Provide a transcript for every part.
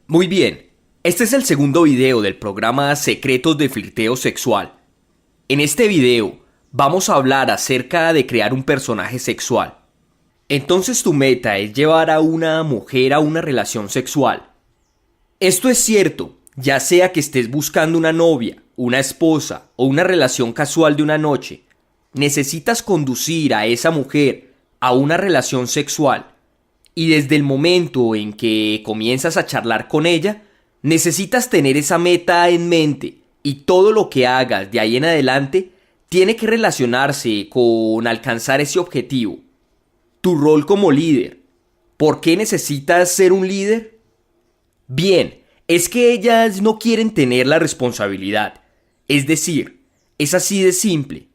Muy bien, este es el segundo video del programa Secretos de Flirteo Sexual. En este video vamos a hablar acerca de crear un personaje sexual. Entonces tu meta es llevar a una mujer a una relación sexual. Esto es cierto, ya sea que estés buscando una novia, una esposa o una relación casual de una noche. Necesitas conducir a esa mujer a una relación sexual. Y desde el momento en que comienzas a charlar con ella, necesitas tener esa meta en mente y todo lo que hagas de ahí en adelante tiene que relacionarse con alcanzar ese objetivo. Tu rol como líder. ¿Por qué necesitas ser un líder? Bien, es que ellas no quieren tener la responsabilidad. Es decir, es así de simple.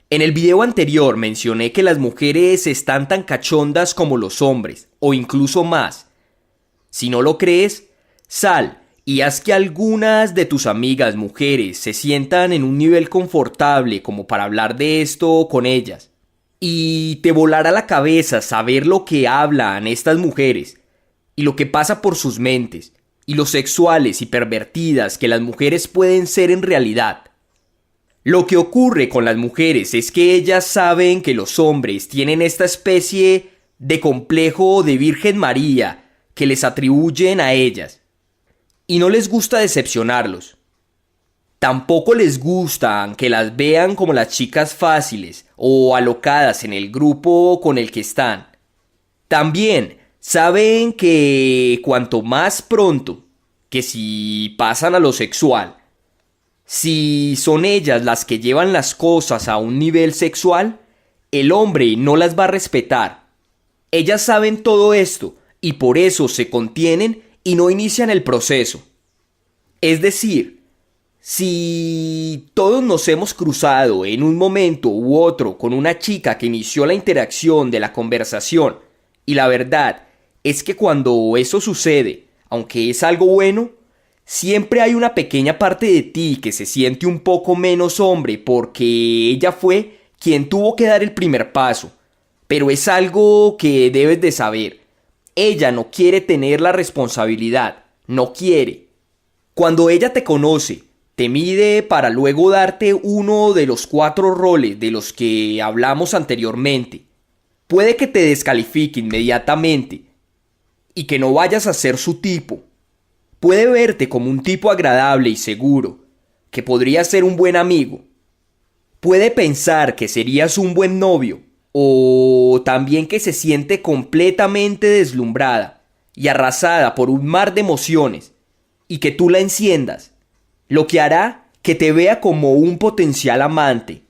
En el video anterior mencioné que las mujeres están tan cachondas como los hombres, o incluso más. Si no lo crees, sal y haz que algunas de tus amigas mujeres se sientan en un nivel confortable como para hablar de esto con ellas. Y te volará la cabeza saber lo que hablan estas mujeres, y lo que pasa por sus mentes, y lo sexuales y pervertidas que las mujeres pueden ser en realidad. Lo que ocurre con las mujeres es que ellas saben que los hombres tienen esta especie de complejo de Virgen María que les atribuyen a ellas. Y no les gusta decepcionarlos. Tampoco les gusta que las vean como las chicas fáciles o alocadas en el grupo con el que están. También saben que cuanto más pronto, que si pasan a lo sexual, si son ellas las que llevan las cosas a un nivel sexual, el hombre no las va a respetar. Ellas saben todo esto y por eso se contienen y no inician el proceso. Es decir, si todos nos hemos cruzado en un momento u otro con una chica que inició la interacción de la conversación, y la verdad es que cuando eso sucede, aunque es algo bueno, siempre hay una pequeña parte de ti que se siente un poco menos hombre porque ella fue quien tuvo que dar el primer paso. Pero es algo que debes de saber. Ella no quiere tener la responsabilidad, no quiere. Cuando ella te conoce, te mide para luego darte uno de los 4 roles de los que hablamos anteriormente. Puede que te descalifique inmediatamente y que no vayas a ser su tipo. Puede verte como un tipo agradable y seguro, que podría ser un buen amigo. Puede pensar que serías un buen novio, o también que se siente completamente deslumbrada y arrasada por un mar de emociones, y que tú la enciendas, lo que hará que te vea como un potencial amante.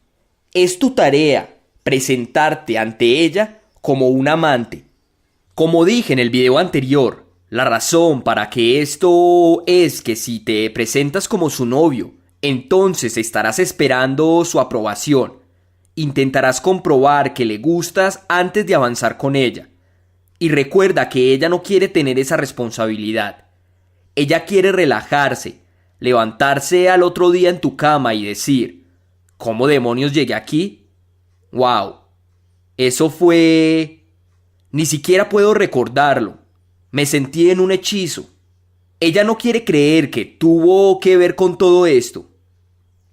Es tu tarea presentarte ante ella como un amante. Como dije en el video anterior, la razón para que esto es que si te presentas como su novio, entonces estarás esperando su aprobación. Intentarás comprobar que le gustas antes de avanzar con ella. Y recuerda que ella no quiere tener esa responsabilidad. Ella quiere relajarse, levantarse al otro día en tu cama y decir, ¿cómo demonios llegué aquí? ¡Wow! Eso fue... Ni siquiera puedo recordarlo. Me sentí en un hechizo. Ella no quiere creer que tuvo que ver con todo esto.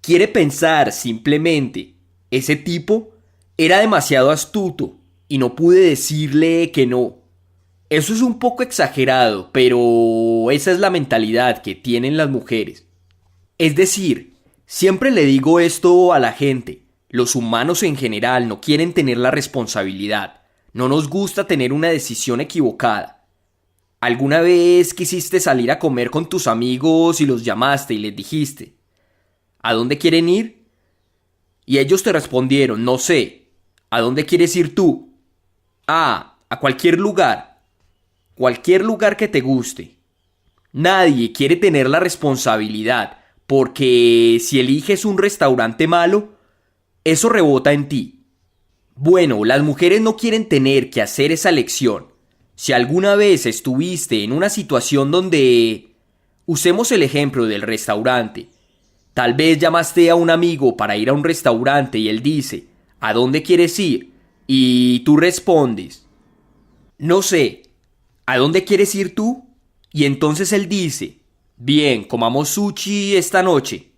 Quiere pensar simplemente, ese tipo era demasiado astuto y no pude decirle que no. Eso es un poco exagerado, pero esa es la mentalidad que tienen las mujeres. Es decir, siempre le digo esto a la gente. Los humanos en general no quieren tener la responsabilidad. No nos gusta tener una decisión equivocada. ¿Alguna vez quisiste salir a comer con tus amigos y los llamaste y les dijiste, ¿a dónde quieren ir? Y ellos te respondieron, no sé, ¿a dónde quieres ir tú? Ah, a cualquier lugar que te guste. Nadie quiere tener la responsabilidad, porque si eliges un restaurante malo, eso rebota en ti. Bueno, las mujeres no quieren tener que hacer esa elección. Si alguna vez estuviste en una situación donde... Usemos el ejemplo del restaurante. Tal vez llamaste a un amigo para ir a un restaurante y él dice, ¿a dónde quieres ir? Y tú respondes, no sé, ¿a dónde quieres ir tú? Y entonces él dice, bien, comamos sushi esta noche.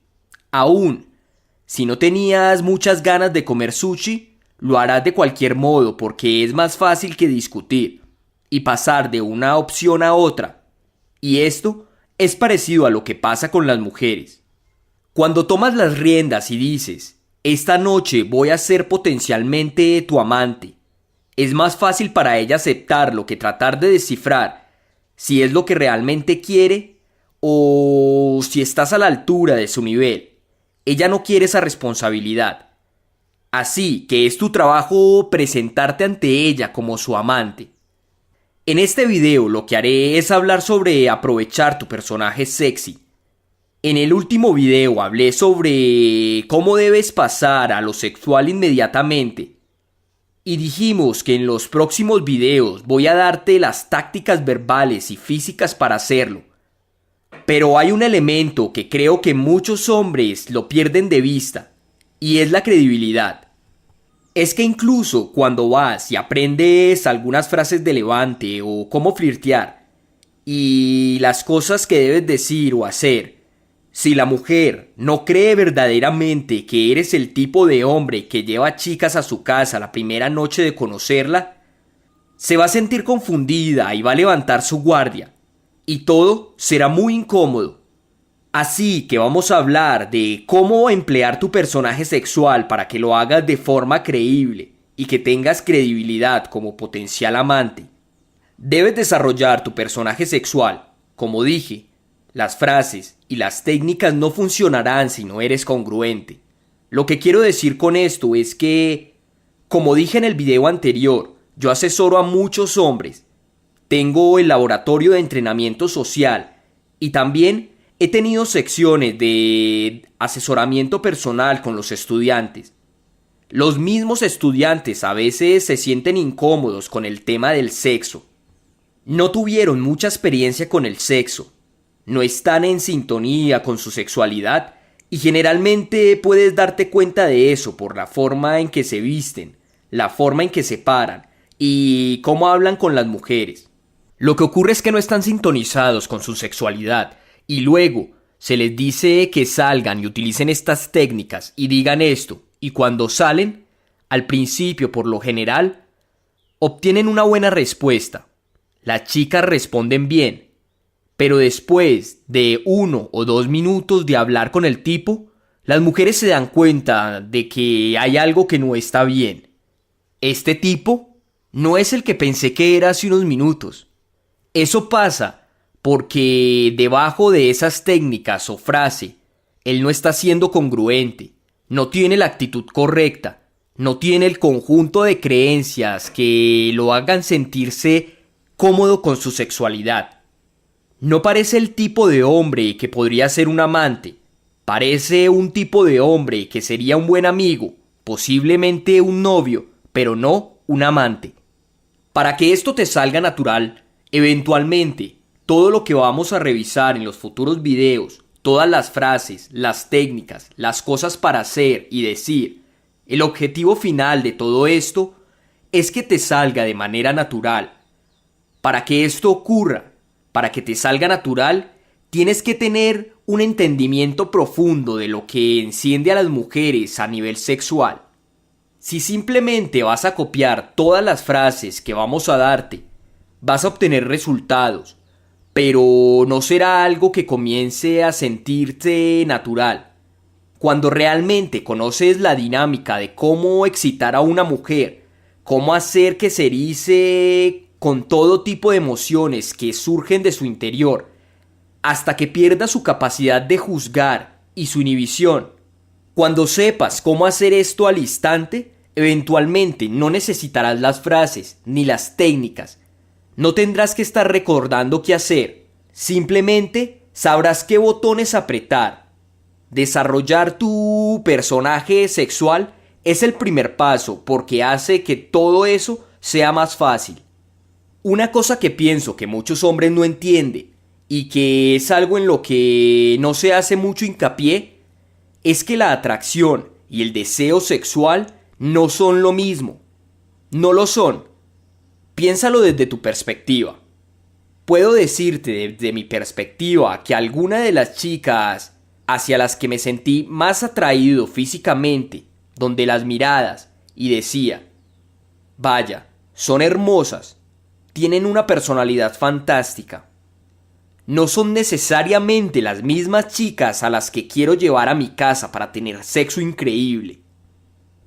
Aún, si no tenías muchas ganas de comer sushi, lo harás de cualquier modo porque es más fácil que discutir y pasar de una opción a otra. Y esto es parecido a lo que pasa con las mujeres. Cuando tomas las riendas y dices, esta noche voy a ser potencialmente tu amante, es más fácil para ella aceptarlo que tratar de descifrar si es lo que realmente quiere o si estás a la altura de su nivel. Ella no quiere esa responsabilidad. Así que es tu trabajo presentarte ante ella como su amante. En este video lo que haré es hablar sobre aprovechar tu personaje sexy. En el último video hablé sobre cómo debes pasar a lo sexual inmediatamente. Y dijimos que en los próximos videos voy a darte las tácticas verbales y físicas para hacerlo. Pero hay un elemento que creo que muchos hombres lo pierden de vista, y es la credibilidad. Es que incluso cuando vas y aprendes algunas frases de levante o cómo flirtear, y las cosas que debes decir o hacer, si la mujer no cree verdaderamente que eres el tipo de hombre que lleva chicas a su casa la primera noche de conocerla, se va a sentir confundida y va a levantar su guardia. Y todo será muy incómodo. Así que vamos a hablar de cómo emplear tu personaje sexual para que lo hagas de forma creíble y que tengas credibilidad como potencial amante. Debes desarrollar tu personaje sexual. Como dije, las frases y las técnicas no funcionarán si no eres congruente. Lo que quiero decir con esto es que, como dije en el video anterior, yo asesoro a muchos hombres. Tengo el laboratorio de entrenamiento social y también he tenido secciones de asesoramiento personal con los estudiantes. Los mismos estudiantes a veces se sienten incómodos con el tema del sexo. No tuvieron mucha experiencia con el sexo, no están en sintonía con su sexualidad y generalmente puedes darte cuenta de eso por la forma en que se visten, la forma en que se paran y cómo hablan con las mujeres. Lo que ocurre es que no están sintonizados con su sexualidad y luego se les dice que salgan y utilicen estas técnicas y digan esto, y cuando salen, al principio por lo general, obtienen una buena respuesta. Las chicas responden bien, pero después de 1 o 2 minutos de hablar con el tipo, las mujeres se dan cuenta de que hay algo que no está bien. Este tipo no es el que pensé que era hace unos minutos. Eso pasa porque debajo de esas técnicas o frase, él no está siendo congruente, no tiene la actitud correcta, no tiene el conjunto de creencias que lo hagan sentirse cómodo con su sexualidad. No parece el tipo de hombre que podría ser un amante, parece un tipo de hombre que sería un buen amigo, posiblemente un novio, pero no un amante. Para que esto te salga natural, eventualmente, todo lo que vamos a revisar en los futuros videos, todas las frases, las técnicas, las cosas para hacer y decir, el objetivo final de todo esto es que te salga de manera natural. Para que esto ocurra, para que te salga natural, tienes que tener un entendimiento profundo de lo que enciende a las mujeres a nivel sexual. Si simplemente vas a copiar todas las frases que vamos a darte, vas a obtener resultados, pero no será algo que comience a sentirte natural. Cuando realmente conoces la dinámica de cómo excitar a una mujer, cómo hacer que se erice con todo tipo de emociones que surgen de su interior, hasta que pierda su capacidad de juzgar y su inhibición. Cuando sepas cómo hacer esto al instante, eventualmente no necesitarás las frases ni las técnicas. No tendrás que estar recordando qué hacer, simplemente sabrás qué botones apretar. Desarrollar tu personaje sexual es el primer paso porque hace que todo eso sea más fácil. Una cosa que pienso que muchos hombres no entienden y que es algo en lo que no se hace mucho hincapié es que la atracción y el deseo sexual no son lo mismo. No lo son. Piénsalo desde tu perspectiva. Puedo decirte desde mi perspectiva que alguna de las chicas hacia las que me sentí más atraído físicamente, donde las miradas y decía, vaya, son hermosas, tienen una personalidad fantástica. No son necesariamente las mismas chicas a las que quiero llevar a mi casa para tener sexo increíble.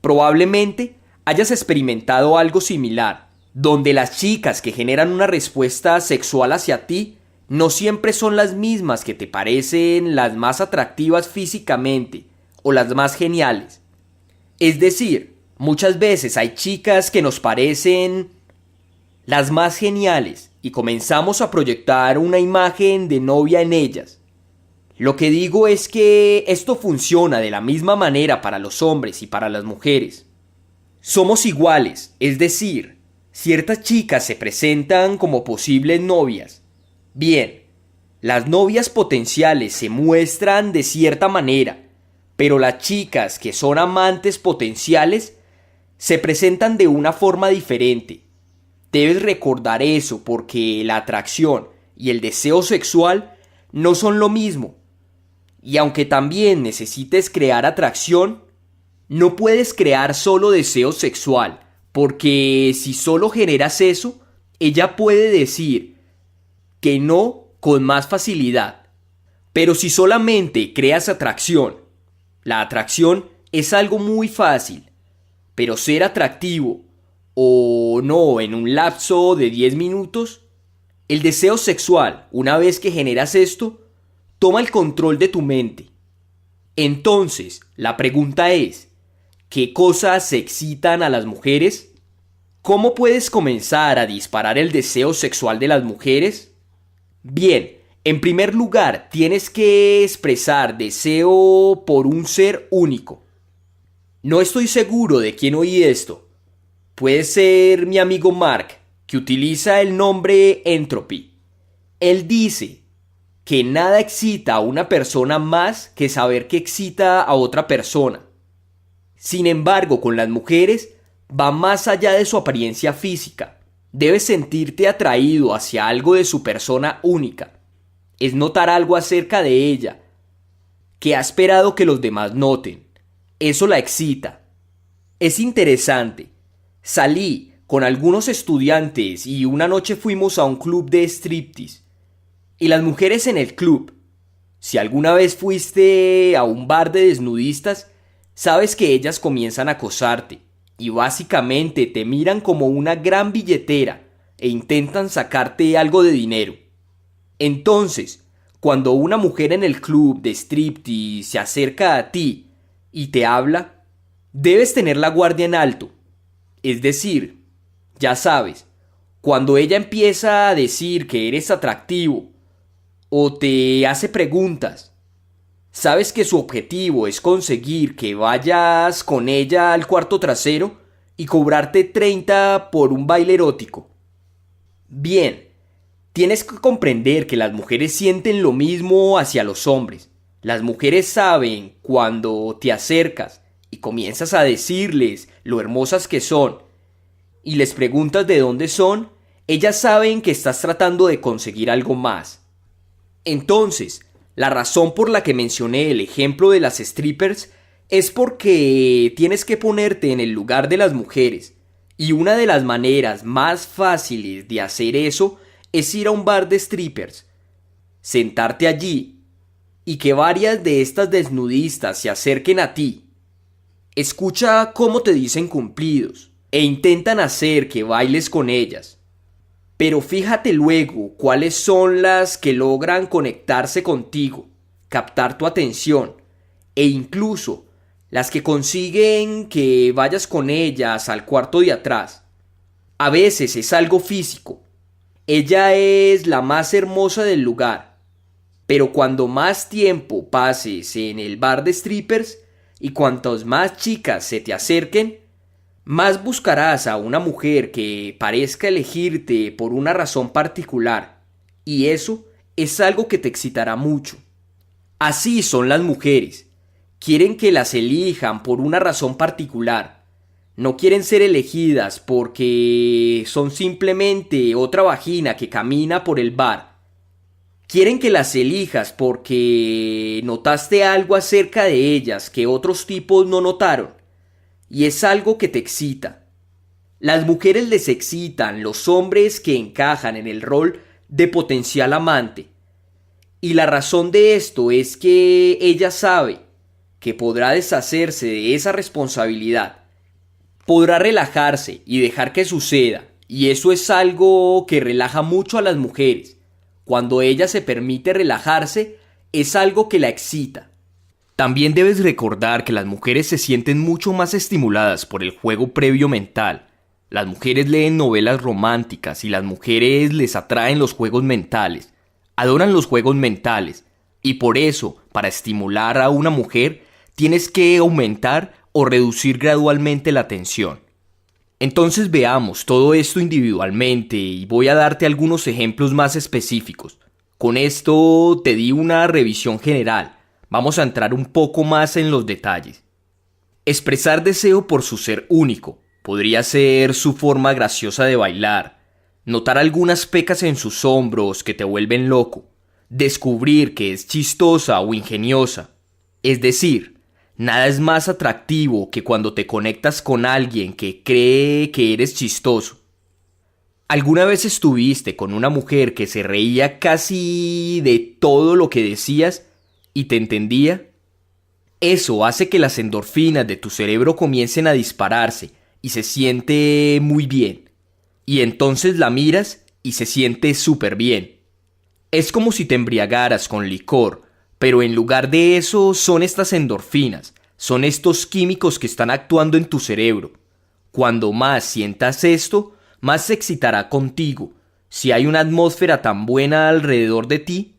Probablemente hayas experimentado algo similar, donde las chicas que generan una respuesta sexual hacia ti no siempre son las mismas que te parecen las más atractivas físicamente o las más geniales. Es decir, muchas veces hay chicas que nos parecen las más geniales y comenzamos a proyectar una imagen de novia en ellas. Lo que digo es que esto funciona de la misma manera para los hombres y para las mujeres. Somos iguales, es decir, ciertas chicas se presentan como posibles novias. Bien, las novias potenciales se muestran de cierta manera, pero las chicas que son amantes potenciales se presentan de una forma diferente. Debes recordar eso porque la atracción y el deseo sexual no son lo mismo. Y aunque también necesites crear atracción, no puedes crear solo deseo sexual, porque si solo generas eso, ella puede decir que no con más facilidad. Pero si solamente creas atracción, la atracción es algo muy fácil, pero ser atractivo o no en un lapso de 10 minutos, el deseo sexual, una vez que generas esto, toma el control de tu mente. Entonces, la pregunta es, ¿qué cosas excitan a las mujeres? ¿Cómo puedes comenzar a disparar el deseo sexual de las mujeres? Bien, en primer lugar, tienes que expresar deseo por un ser único. No estoy seguro de quién oí esto. Puede ser mi amigo Mark, que utiliza el nombre Entropy. Él dice que nada excita a una persona más que saber que excita a otra persona. Sin embargo, con las mujeres va más allá de su apariencia física. Debes sentirte atraído hacia algo de su persona única. Es notar algo acerca de ella que ha esperado que los demás noten. Eso la excita. Es interesante. Salí con algunos estudiantes y una noche fuimos a un club de striptease. Y las mujeres en el club, si alguna vez fuiste a un bar de desnudistas, sabes que ellas comienzan a acosarte y básicamente te miran como una gran billetera e intentan sacarte algo de dinero. Entonces, cuando una mujer en el club de striptease se acerca a ti y te habla, debes tener la guardia en alto. Es decir, ya sabes, cuando ella empieza a decir que eres atractivo o te hace preguntas, sabes que su objetivo es conseguir que vayas con ella al cuarto trasero y cobrarte 30 por un baile erótico. Bien, tienes que comprender que las mujeres sienten lo mismo hacia los hombres. Las mujeres saben cuando te acercas y comienzas a decirles lo hermosas que son y les preguntas de dónde son, ellas saben que estás tratando de conseguir algo más. Entonces, la razón por la que mencioné el ejemplo de las strippers es porque tienes que ponerte en el lugar de las mujeres, y una de las maneras más fáciles de hacer eso es ir a un bar de strippers, sentarte allí y que varias de estas desnudistas se acerquen a ti. Escucha cómo te dicen cumplidos e intentan hacer que bailes con ellas. Pero fíjate luego cuáles son las que logran conectarse contigo, captar tu atención e incluso las que consiguen que vayas con ellas al cuarto de atrás. A veces es algo físico. Ella es la más hermosa del lugar. Pero cuando más tiempo pases en el bar de strippers y cuantas más chicas se te acerquen, más buscarás a una mujer que parezca elegirte por una razón particular. Y eso es algo que te excitará mucho. Así son las mujeres. Quieren que las elijan por una razón particular. No quieren ser elegidas porque son simplemente otra vagina que camina por el bar. Quieren que las elijas porque notaste algo acerca de ellas que otros tipos no notaron. Y es algo que te excita. Las mujeres les excitan los hombres que encajan en el rol de potencial amante. Y la razón de esto es que ella sabe que podrá deshacerse de esa responsabilidad. Podrá relajarse y dejar que suceda. Y eso es algo que relaja mucho a las mujeres. Cuando ella se permite relajarse, es algo que la excita. También debes recordar que las mujeres se sienten mucho más estimuladas por el juego previo mental. Las mujeres leen novelas románticas y las mujeres les atraen los juegos mentales. Adoran los juegos mentales. Y por eso, para estimular a una mujer, tienes que aumentar o reducir gradualmente la tensión. Entonces veamos todo esto individualmente y voy a darte algunos ejemplos más específicos. Con esto te di una revisión general. Vamos a entrar un poco más en los detalles. Expresar deseo por su ser único. Podría ser su forma graciosa de bailar. Notar algunas pecas en sus hombros que te vuelven loco. Descubrir que es chistosa o ingeniosa. Es decir, nada es más atractivo que cuando te conectas con alguien que cree que eres chistoso. ¿Alguna vez estuviste con una mujer que se reía casi de todo lo que decías y te entendía? Eso hace que las endorfinas de tu cerebro comiencen a dispararse y se siente muy bien. Y entonces la miras y se siente súper bien. Es como si te embriagaras con licor, pero en lugar de eso son estas endorfinas, son estos químicos que están actuando en tu cerebro. Cuando más sientas esto, más se excitará contigo. Si hay una atmósfera tan buena alrededor de ti,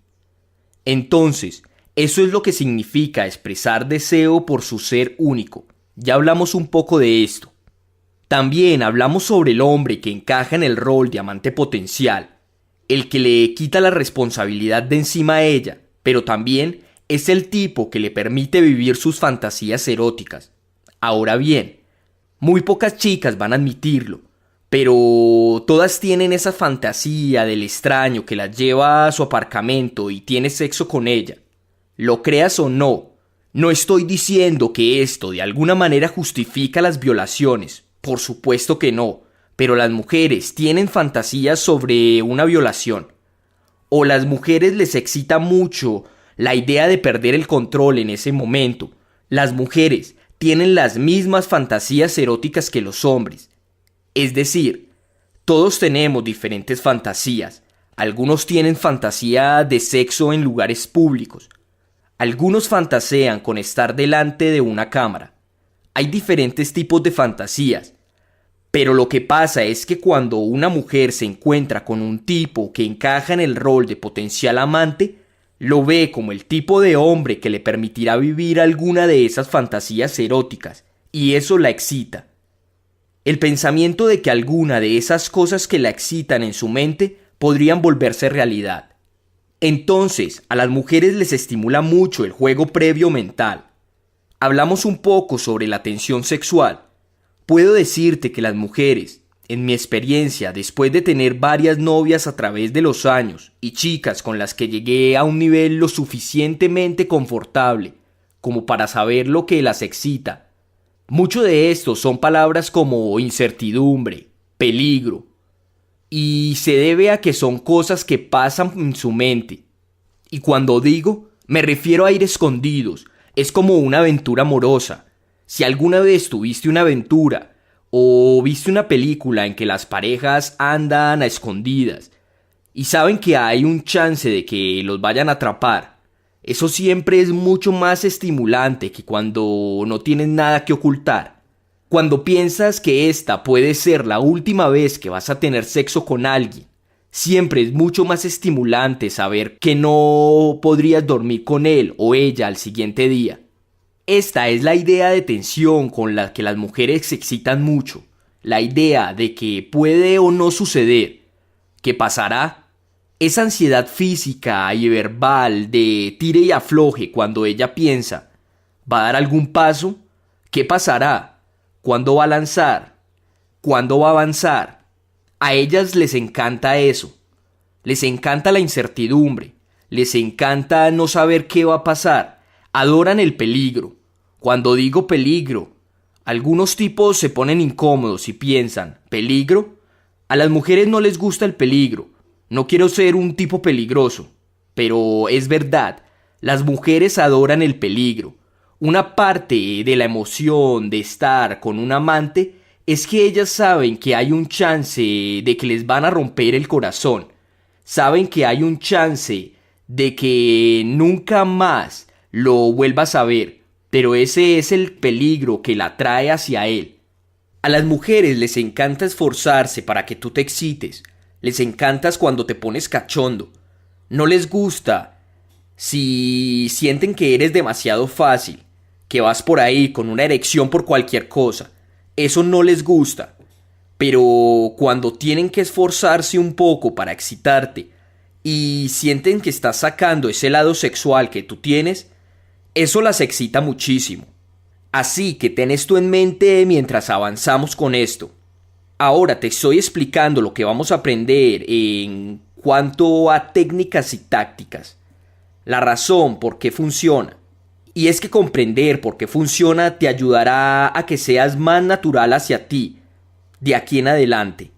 entonces, eso es lo que significa expresar deseo por su ser único. Ya hablamos un poco de esto. También hablamos sobre el hombre que encaja en el rol de amante potencial, el que le quita la responsabilidad de encima a ella, pero también es el tipo que le permite vivir sus fantasías eróticas. Ahora bien, muy pocas chicas van a admitirlo, pero todas tienen esa fantasía del extraño que las lleva a su aparcamiento y tiene sexo con ella. Lo creas o no, no estoy diciendo que esto de alguna manera justifica las violaciones, por supuesto que no, pero las mujeres tienen fantasías sobre una violación. O las mujeres les excita mucho la idea de perder el control en ese momento. Las mujeres tienen las mismas fantasías eróticas que los hombres. Es decir, todos tenemos diferentes fantasías. Algunos tienen fantasía de sexo en lugares públicos. Algunos fantasean con estar delante de una cámara. Hay diferentes tipos de fantasías. Pero lo que pasa es que cuando una mujer se encuentra con un tipo que encaja en el rol de potencial amante, lo ve como el tipo de hombre que le permitirá vivir alguna de esas fantasías eróticas, y eso la excita. El pensamiento de que alguna de esas cosas que la excitan en su mente podrían volverse realidad. Entonces, a las mujeres les estimula mucho el juego previo mental. Hablamos un poco sobre la tensión sexual. Puedo decirte que las mujeres, en mi experiencia, después de tener varias novias a través de los años y chicas con las que llegué a un nivel lo suficientemente confortable como para saber lo que las excita, mucho de esto son palabras como incertidumbre, peligro, y se debe a que son cosas que pasan en su mente. Y cuando digo, me refiero a ir escondidos, es como una aventura amorosa. Si alguna vez tuviste una aventura o viste una película en que las parejas andan a escondidas y saben que hay un chance de que los vayan a atrapar, eso siempre es mucho más estimulante que cuando no tienes nada que ocultar. Cuando piensas que esta puede ser la última vez que vas a tener sexo con alguien, siempre es mucho más estimulante saber que no podrías dormir con él o ella al siguiente día. Esta es la idea de tensión con la que las mujeres se excitan mucho. La idea de que puede o no suceder. ¿Qué pasará? Esa ansiedad física y verbal de tire y afloje cuando ella piensa, ¿va a dar algún paso? ¿Qué pasará? ¿Cuándo va a lanzar? ¿Cuándo va a avanzar? A ellas les encanta eso. Les encanta la incertidumbre. Les encanta no saber qué va a pasar. Adoran el peligro. Cuando digo peligro, algunos tipos se ponen incómodos y piensan, ¿peligro? A las mujeres no les gusta el peligro. No quiero ser un tipo peligroso. Pero es verdad, las mujeres adoran el peligro. Una parte de la emoción de estar con un amante es que ellas saben que hay un chance de que les van a romper el corazón. Saben que hay un chance de que nunca más lo vuelvas a ver, pero ese es el peligro que la trae hacia él. A las mujeres les encanta esforzarse para que tú te excites. Les encantas cuando te pones cachondo. No les gusta si sienten que eres demasiado fácil, que vas por ahí con una erección por cualquier cosa. Eso no les gusta. Pero cuando tienen que esforzarse un poco para excitarte y sienten que estás sacando ese lado sexual que tú tienes, eso las excita muchísimo. Así que ten esto en mente mientras avanzamos con esto. Ahora te estoy explicando lo que vamos a aprender en cuanto a técnicas y tácticas. La razón por qué funciona. Y es que comprender por qué funciona te ayudará a que seas más natural hacia ti de aquí en adelante.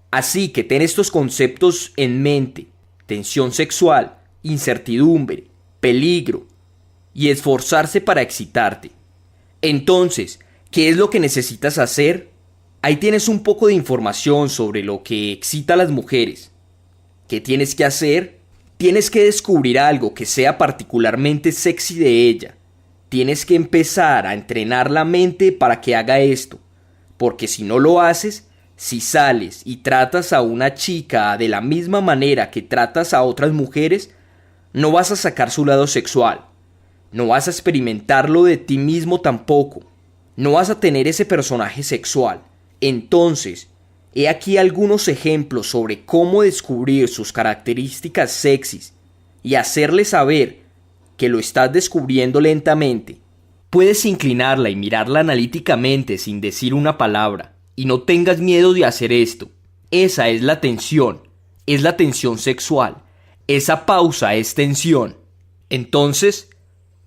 Así que ten estos conceptos en mente: tensión sexual, incertidumbre, peligro y esforzarse para excitarte. Entonces, ¿qué es lo que necesitas hacer? Ahí tienes un poco de información sobre lo que excita a las mujeres. ¿Qué tienes que hacer? Tienes que descubrir algo que sea particularmente sexy de ella. Tienes que empezar a entrenar la mente para que haga esto. Porque si no lo haces, si sales y tratas a una chica de la misma manera que tratas a otras mujeres, no vas a sacar su lado sexual. No vas a experimentarlo de ti mismo tampoco. No vas a tener ese personaje sexual. Entonces, he aquí algunos ejemplos sobre cómo descubrir sus características sexys y hacerle saber que lo estás descubriendo lentamente. Puedes inclinarla y mirarla analíticamente sin decir una palabra, y no tengas miedo de hacer esto. Esa es la tensión sexual. Esa pausa es tensión. Entonces,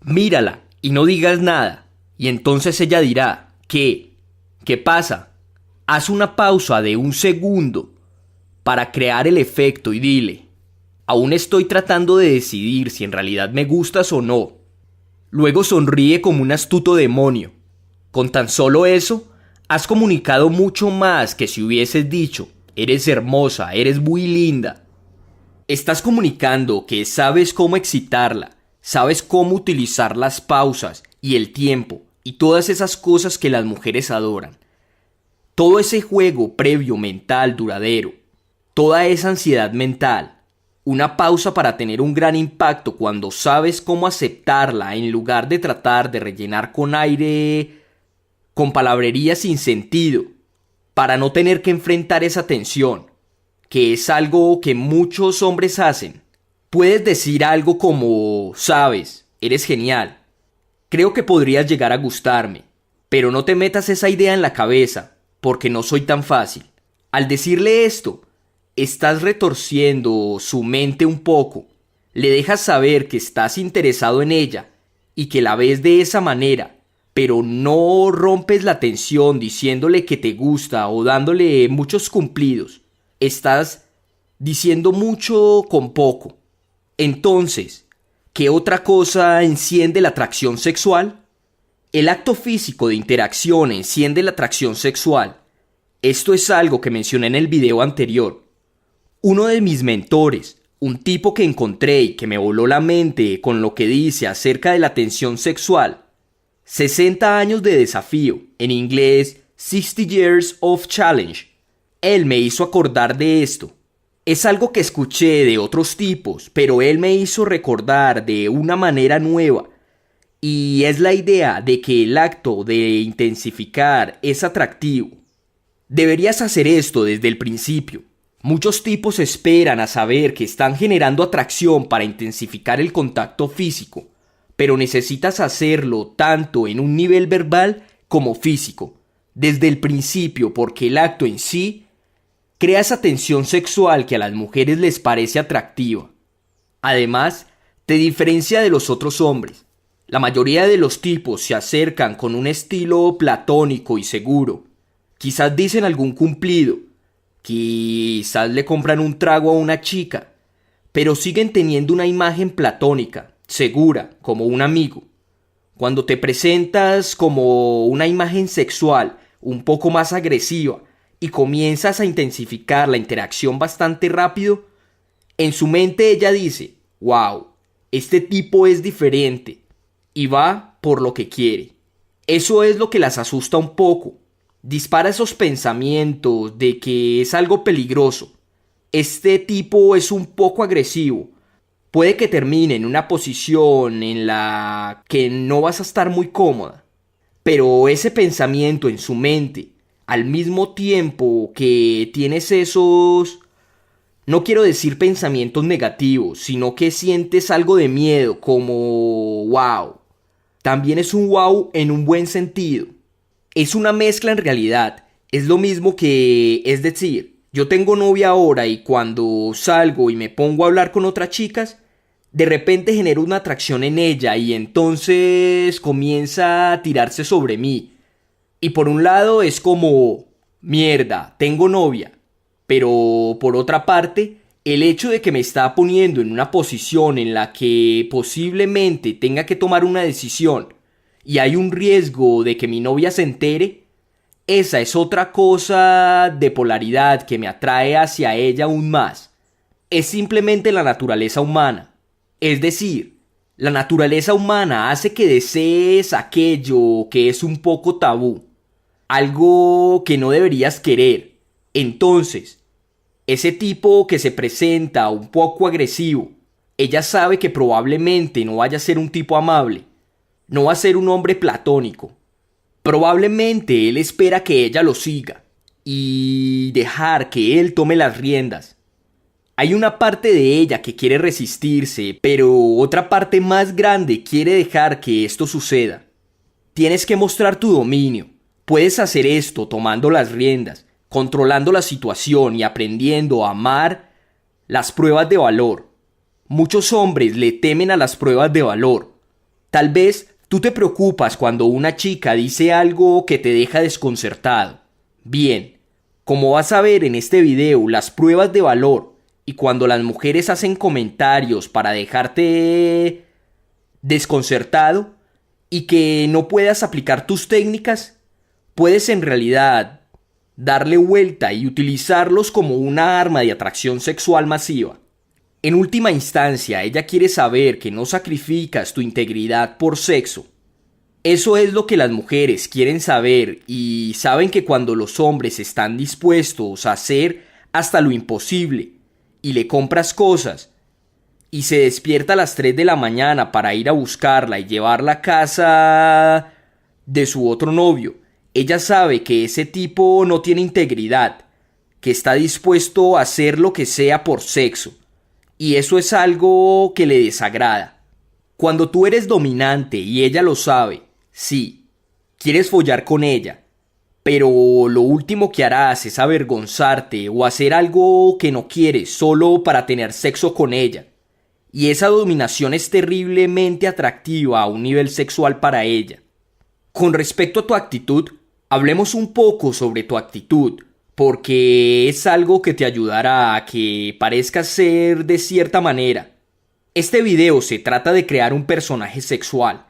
mírala y no digas nada, y entonces ella dirá, ¿qué pasa? Haz una pausa de 1 segundo para crear el efecto y dile, aún estoy tratando de decidir si en realidad me gustas o no. Luego sonríe como un astuto demonio. Con tan solo eso, has comunicado mucho más que si hubieses dicho, eres hermosa, eres muy linda. Estás comunicando que sabes cómo excitarla, sabes cómo utilizar las pausas y el tiempo y todas esas cosas que las mujeres adoran. Todo ese juego previo mental duradero, toda esa ansiedad mental, una pausa para tener un gran impacto cuando sabes cómo aceptarla en lugar de tratar de rellenar con aire, con palabrería sin sentido, para no tener que enfrentar esa tensión, que es algo que muchos hombres hacen. Puedes decir algo como, sabes, eres genial, creo que podrías llegar a gustarme, pero no te metas esa idea en la cabeza, porque no soy tan fácil. Al decirle esto, estás retorciendo su mente un poco. Le dejas saber que estás interesado en ella y que la ves de esa manera, pero no rompes la tensión diciéndole que te gusta o dándole muchos cumplidos. Estás diciendo mucho con poco. Entonces, ¿qué otra cosa enciende la atracción sexual? El acto físico de interacción enciende la atracción sexual. Esto es algo que mencioné en el video anterior. Uno de mis mentores, un tipo que encontré y que me voló la mente con lo que dice acerca de la tensión sexual. 60 años de desafío, en inglés 60 Years of Challenge. Él me hizo acordar de esto. Es algo que escuché de otros tipos, pero él me hizo recordar de una manera nueva. Y es la idea de que el acto de intensificar es atractivo. Deberías hacer esto desde el principio. Muchos tipos esperan a saber que están generando atracción para intensificar el contacto físico, pero necesitas hacerlo tanto en un nivel verbal como físico. desde el principio porque el acto en sí crea esa tensión sexual que a las mujeres les parece atractiva. Además, te diferencia de los otros hombres. La mayoría de los tipos se acercan con un estilo platónico y seguro. Quizás dicen algún cumplido, quizás le compran un trago a una chica, pero siguen teniendo una imagen platónica, segura, como un amigo. Cuando te presentas como una imagen sexual un poco más agresiva y comienzas a intensificar la interacción bastante rápido, en su mente ella dice, wow, este tipo es diferente y va por lo que quiere. Eso es lo que las asusta un poco. Dispara esos pensamientos de que es algo peligroso. Este tipo es un poco agresivo. Puede que termine en una posición en la que no vas a estar muy cómoda. Pero ese pensamiento en su mente, al mismo tiempo que tienes esos, no quiero decir pensamientos negativos, sino que sientes algo de miedo, como wow. También es un wow en un buen sentido. Es una mezcla en realidad. Es lo mismo que, es decir, yo tengo novia ahora y cuando salgo y me pongo a hablar con otras chicas, de repente genero una atracción en ella y entonces comienza a tirarse sobre mí. Y por un lado es como, mierda, tengo novia. Pero por otra parte, el hecho de que me está poniendo en una posición en la que posiblemente tenga que tomar una decisión y hay un riesgo de que mi novia se entere, esa es otra cosa de polaridad que me atrae hacia ella aún más. Es simplemente la naturaleza humana. Es decir, la naturaleza humana hace que desees aquello que es un poco tabú, algo que no deberías querer. Entonces, ese tipo que se presenta un poco agresivo, ella sabe que probablemente no vaya a ser un tipo amable, no va a ser un hombre platónico. Probablemente él espera que ella lo siga y dejar que él tome las riendas. Hay una parte de ella que quiere resistirse, pero otra parte más grande quiere dejar que esto suceda. Tienes que mostrar tu dominio. Puedes hacer esto tomando las riendas, controlando la situación y aprendiendo a amar las pruebas de valor. Muchos hombres le temen a las pruebas de valor. Tal vez tú te preocupas cuando una chica dice algo que te deja desconcertado. Bien, como vas a ver en este video, las pruebas de valor y cuando las mujeres hacen comentarios para dejarte desconcertado y que no puedas aplicar tus técnicas, puedes en realidad darle vuelta y utilizarlos como una arma de atracción sexual masiva. En última instancia, ella quiere saber que no sacrificas tu integridad por sexo. Eso es lo que las mujeres quieren saber y saben que cuando los hombres están dispuestos a hacer hasta lo imposible y le compras cosas y se despierta a las 3 de la mañana para ir a buscarla y llevarla a casa de su otro novio, ella sabe que ese tipo no tiene integridad, que está dispuesto a hacer lo que sea por sexo, y eso es algo que le desagrada. Cuando tú eres dominante y ella lo sabe, sí, quieres follar con ella, pero lo último que harás es avergonzarte o hacer algo que no quieres solo para tener sexo con ella. Y esa dominación es terriblemente atractiva a un nivel sexual para ella. Con respecto a tu actitud, hablemos un poco sobre tu actitud, porque es algo que te ayudará a que parezcas ser de cierta manera. Este video se trata de crear un personaje sexual.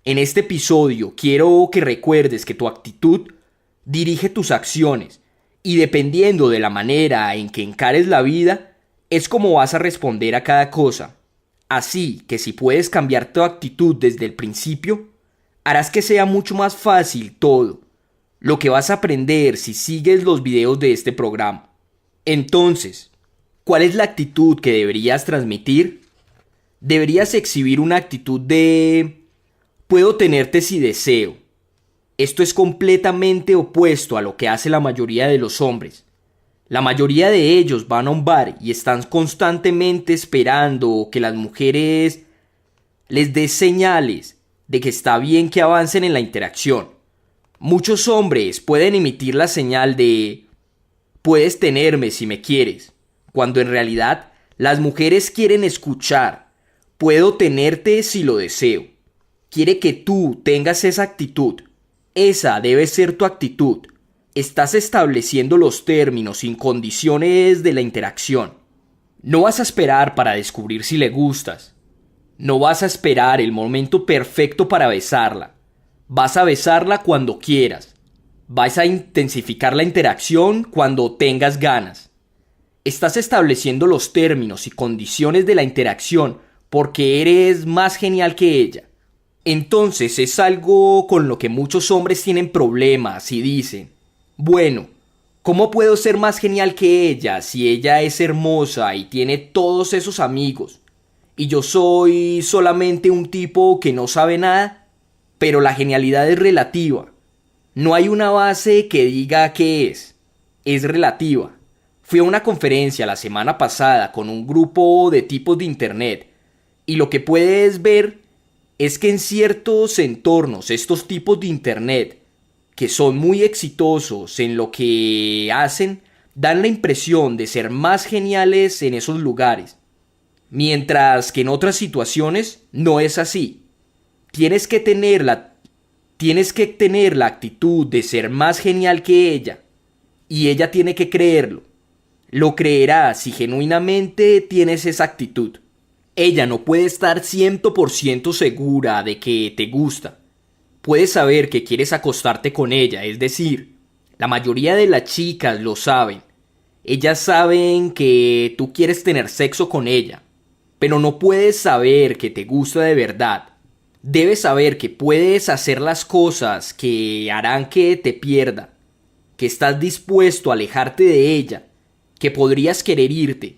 En este episodio quiero que recuerdes que tu actitud dirige tus acciones y dependiendo de la manera en que encares la vida, es como vas a responder a cada cosa. Así que si puedes cambiar tu actitud desde el principio, harás que sea mucho más fácil todo lo que vas a aprender si sigues los videos de este programa. Entonces, ¿cuál es la actitud que deberías transmitir? Deberías exhibir una actitud de puedo tenerte si deseo. Esto es completamente opuesto a lo que hace la mayoría de los hombres. La mayoría de ellos van a un bar y están constantemente esperando que las mujeres les den señales de que está bien que avancen en la interacción. Muchos hombres pueden emitir la señal de puedes tenerme si me quieres, cuando en realidad las mujeres quieren escuchar puedo tenerte si lo deseo. Quiere que tú tengas esa actitud. Esa debe ser tu actitud. Estás estableciendo los términos y condiciones de la interacción. No vas a esperar para descubrir si le gustas. No vas a esperar el momento perfecto para besarla. Vas a besarla cuando quieras. Vas a intensificar la interacción cuando tengas ganas. Estás estableciendo los términos y condiciones de la interacción porque eres más genial que ella. Entonces es algo con lo que muchos hombres tienen problemas y dicen, bueno, ¿cómo puedo ser más genial que ella si ella es hermosa y tiene todos esos amigos? Y yo soy solamente un tipo que no sabe nada. Pero la genialidad es relativa. No hay una base que diga qué es relativa. Fui a una conferencia la semana pasada con un grupo de tipos de internet y lo que puedes ver es que en ciertos entornos estos tipos de internet que son muy exitosos en lo que hacen dan la impresión de ser más geniales en esos lugares, mientras que en otras situaciones no es así. Tienes que tener la actitud de ser más genial que ella. Y ella tiene que creerlo. Lo creerá si genuinamente tienes esa actitud. Ella no puede estar 100% segura de que te gusta. Puedes saber que quieres acostarte con ella, es decir, la mayoría de las chicas lo saben. Ellas saben que tú quieres tener sexo con ella, pero no puedes saber que te gusta de verdad. Debes saber que puedes hacer las cosas que harán que te pierda, que estás dispuesto a alejarte de ella, que podrías querer irte.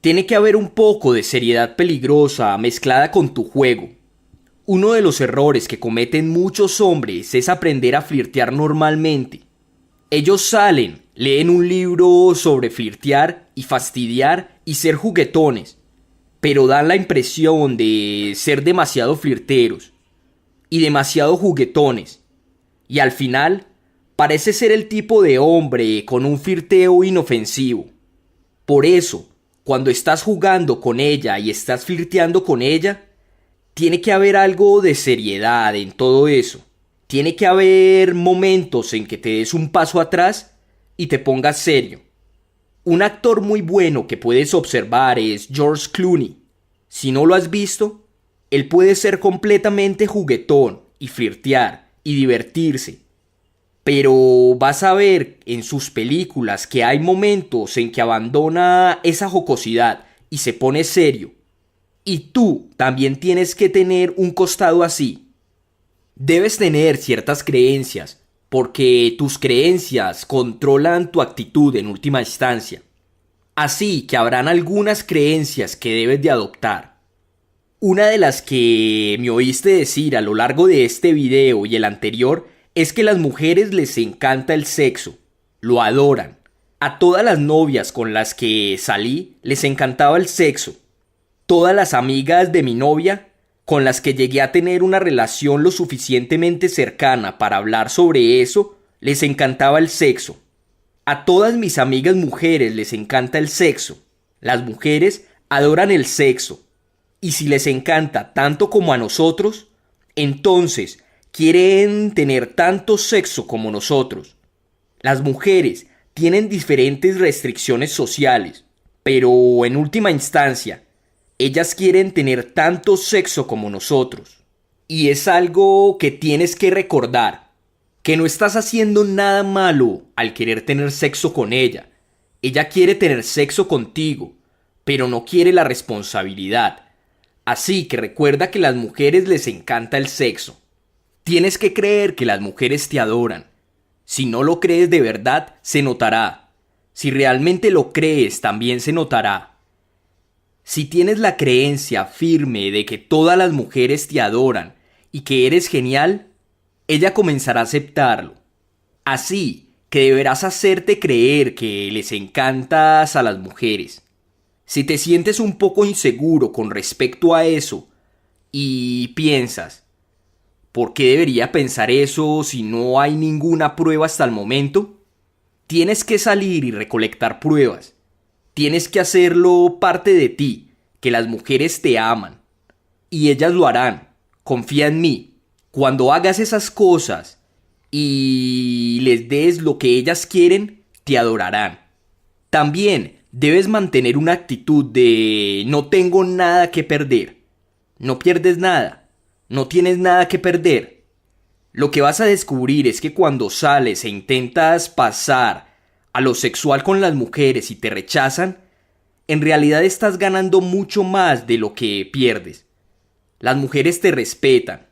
Tiene que haber un poco de seriedad peligrosa mezclada con tu juego. Uno de los errores que cometen muchos hombres es aprender a flirtear normalmente. Ellos salen, leen un libro sobre flirtear y fastidiar y ser juguetones, pero dan la impresión de ser demasiado flirteros y demasiado juguetones. Y al final, parece ser el tipo de hombre con un flirteo inofensivo. Por eso, cuando estás jugando con ella y estás flirteando con ella, tiene que haber algo de seriedad en todo eso. Tiene que haber momentos en que te des un paso atrás y te pongas serio. Un actor muy bueno que puedes observar es George Clooney. Si no lo has visto, él puede ser completamente juguetón y flirtear y divertirse. Pero vas a ver en sus películas que hay momentos en que abandona esa jocosidad y se pone serio. Y tú también tienes que tener un costado así. Debes tener ciertas creencias, porque tus creencias controlan tu actitud en última instancia. Así que habrán algunas creencias que debes de adoptar. Una de las que me oíste decir a lo largo de este video y el anterior es que a las mujeres les encanta el sexo, lo adoran. A todas las novias con las que salí les encantaba el sexo. Todas las amigas de mi novia con las que llegué a tener una relación lo suficientemente cercana para hablar sobre eso, les encantaba el sexo. A todas mis amigas mujeres les encanta el sexo. Las mujeres adoran el sexo. Y si les encanta tanto como a nosotros, entonces quieren tener tanto sexo como nosotros. Las mujeres tienen diferentes restricciones sociales, pero en última instancia, ellas quieren tener tanto sexo como nosotros. Y es algo que tienes que recordar, que no estás haciendo nada malo al querer tener sexo con ella. Ella quiere tener sexo contigo, pero no quiere la responsabilidad. Así que recuerda que a las mujeres les encanta el sexo. Tienes que creer que las mujeres te adoran. Si no lo crees de verdad, se notará. Si realmente lo crees, también se notará. Si tienes la creencia firme de que todas las mujeres te adoran y que eres genial, ella comenzará a aceptarlo. Así que deberás hacerte creer que les encantas a las mujeres. Si te sientes un poco inseguro con respecto a eso y piensas, ¿Por qué debería pensar eso si no hay ninguna prueba hasta el momento? Tienes que salir y recolectar pruebas. Tienes que hacerlo parte de ti, que las mujeres te aman. Y ellas lo harán. Confía en mí. Cuando hagas esas cosas y les des lo que ellas quieren, te adorarán. También debes mantener una actitud de no tengo nada que perder. No pierdes nada. No tienes nada que perder. Lo que vas a descubrir es que cuando sales e intentas pasar a lo sexual con las mujeres y te rechazan, en realidad estás ganando mucho más de lo que pierdes. Las mujeres te respetan.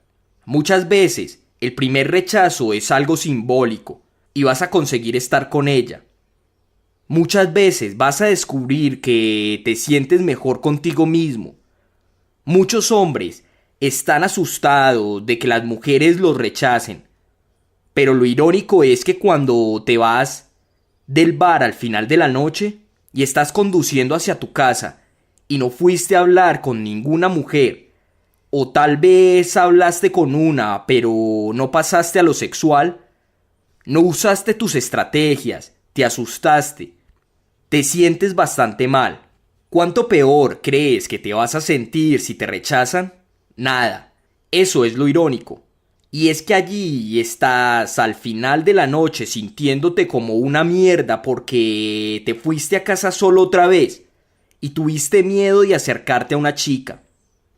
Muchas veces el primer rechazo es algo simbólico y vas a conseguir estar con ella. Muchas veces vas a descubrir que te sientes mejor contigo mismo. Muchos hombres están asustados de que las mujeres los rechacen. Pero lo irónico es que cuando te vas del bar al final de la noche y estás conduciendo hacia tu casa y no fuiste a hablar con ninguna mujer, o tal vez hablaste con una pero no pasaste a lo sexual, no usaste tus estrategias, te asustaste, te sientes bastante mal. ¿Cuánto peor crees que te vas a sentir si te rechazan? Nada. Eso es lo irónico. Y es que allí estás al final de la noche sintiéndote como una mierda porque te fuiste a casa solo otra vez y tuviste miedo de acercarte a una chica.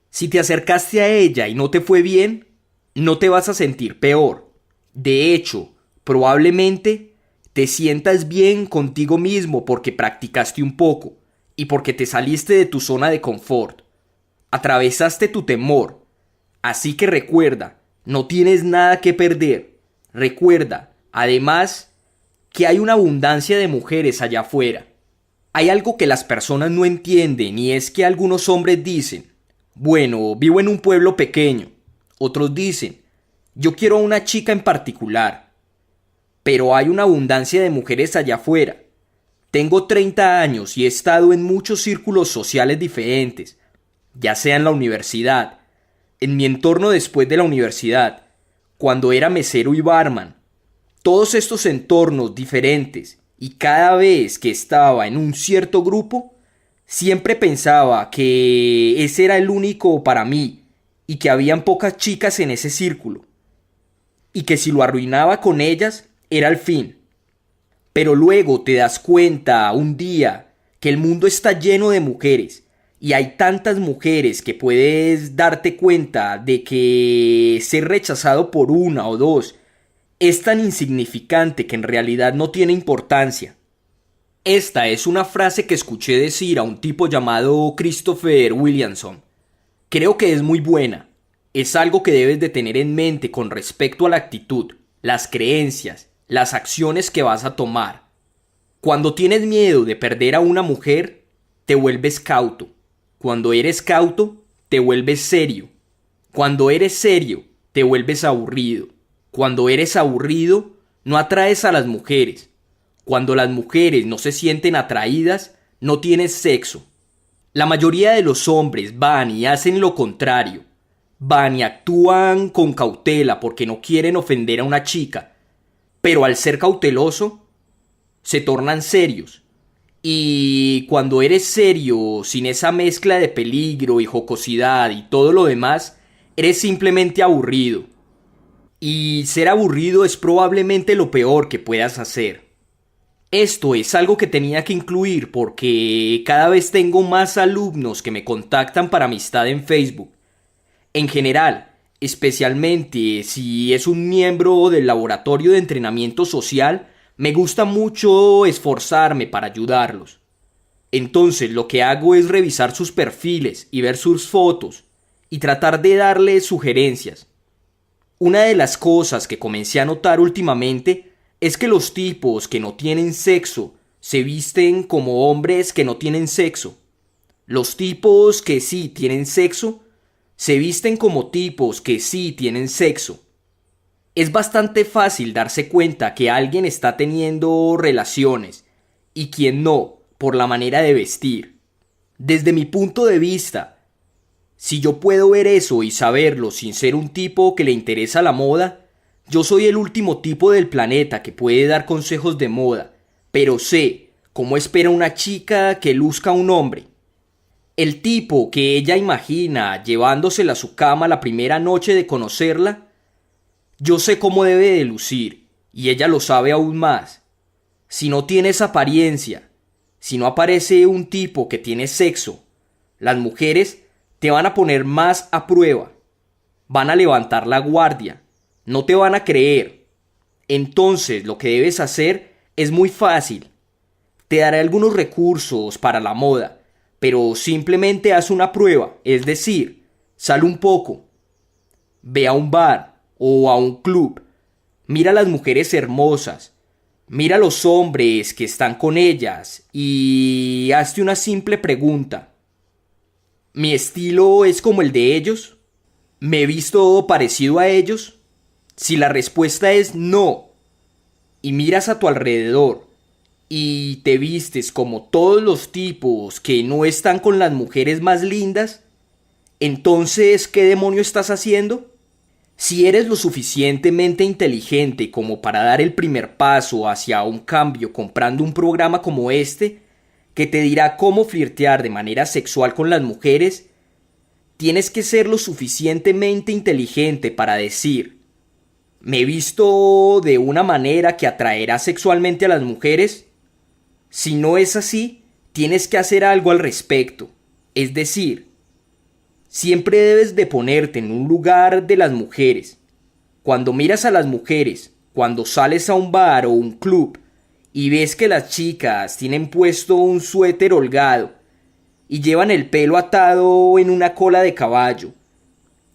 Si te acercaste a ella y no te fue bien, no te vas a sentir peor. De hecho, probablemente te sientas bien contigo mismo porque practicaste un poco y porque te saliste de tu zona de confort. Atravesaste tu temor. Así que recuerda, no tienes nada que perder. Recuerda, además, que hay una abundancia de mujeres allá afuera. Hay algo que las personas no entienden y es que algunos hombres dicen, bueno, vivo en un pueblo pequeño. Otros dicen, yo quiero a una chica en particular. Pero hay una abundancia de mujeres allá afuera. Tengo 30 años y he estado en muchos círculos sociales diferentes, ya sea en la universidad, en mi entorno después de la universidad, cuando era mesero y barman. Todos estos entornos diferentes, y cada vez que estaba en un cierto grupo, siempre pensaba que ese era el único para mí y que habían pocas chicas en ese círculo, y que si lo arruinaba con ellas era el fin. Pero luego te das cuenta un día que el mundo está lleno de mujeres y hay tantas mujeres que puedes darte cuenta de que ser rechazado por una o dos es tan insignificante que en realidad no tiene importancia. Esta es una frase que escuché decir a un tipo llamado Christopher Williamson. Creo que es muy buena. Es algo que debes de tener en mente con respecto a la actitud, las creencias, las acciones que vas a tomar. Cuando tienes miedo de perder a una mujer, te vuelves cauto. Cuando eres cauto, te vuelves serio. Cuando eres serio, te vuelves aburrido. Cuando eres aburrido, no atraes a las mujeres. Cuando las mujeres no se sienten atraídas, no tienes sexo. La mayoría de los hombres van y hacen lo contrario. Van y actúan con cautela porque no quieren ofender a una chica. Pero al ser cauteloso, se tornan serios. Y cuando eres serio, sin esa mezcla de peligro y jocosidad y todo lo demás, eres simplemente aburrido. Y ser aburrido es probablemente lo peor que puedas hacer. Esto es algo que tenía que incluir porque cada vez tengo más alumnos que me contactan para amistad en Facebook. En general, especialmente si es un miembro del laboratorio de entrenamiento social, me gusta mucho esforzarme para ayudarlos. Entonces lo que hago es revisar sus perfiles y ver sus fotos y tratar de darles sugerencias. Una de las cosas que comencé a notar últimamente es que los tipos que no tienen sexo se visten como hombres que no tienen sexo. Los tipos que sí tienen sexo se visten como tipos que sí tienen sexo. Es bastante fácil darse cuenta que alguien está teniendo relaciones y quien no, por la manera de vestir. Desde mi punto de vista, Si yo puedo ver eso y saberlo sin ser un tipo que le interesa la moda, yo soy el último tipo del planeta que puede dar consejos de moda, pero sé cómo espera una chica que luzca a un hombre. El tipo que ella imagina llevándosela a su cama la primera noche de conocerla, yo sé cómo debe de lucir, y ella lo sabe aún más. Si no tiene esa apariencia, si no aparece un tipo que tiene sexo, las mujeres te van a poner más a prueba, van a levantar la guardia, no te van a creer. Entonces lo que debes hacer es muy fácil. Te daré algunos recursos para la moda, pero simplemente haz una prueba, es decir, sal un poco, ve a un bar o a un club, mira a las mujeres hermosas, mira a los hombres que están con ellas y hazte una simple pregunta. ¿Mi estilo es como el de ellos? ¿Me he visto parecido a ellos? Si la respuesta es no, y miras a tu alrededor y te vistes como todos los tipos que no están con las mujeres más lindas, entonces, ¿qué demonio estás haciendo? Si eres lo suficientemente inteligente como para dar el primer paso hacia un cambio comprando un programa como este, que te dirá cómo flirtear de manera sexual con las mujeres, tienes que ser lo suficientemente inteligente para decir: ¿me he visto de una manera que atraerá sexualmente a las mujeres? Si no es así, tienes que hacer algo al respecto. Es decir, siempre debes de ponerte en un lugar de las mujeres. Cuando miras a las mujeres, cuando sales a un bar o un club y ves que las chicas tienen puesto un suéter holgado y llevan el pelo atado en una cola de caballo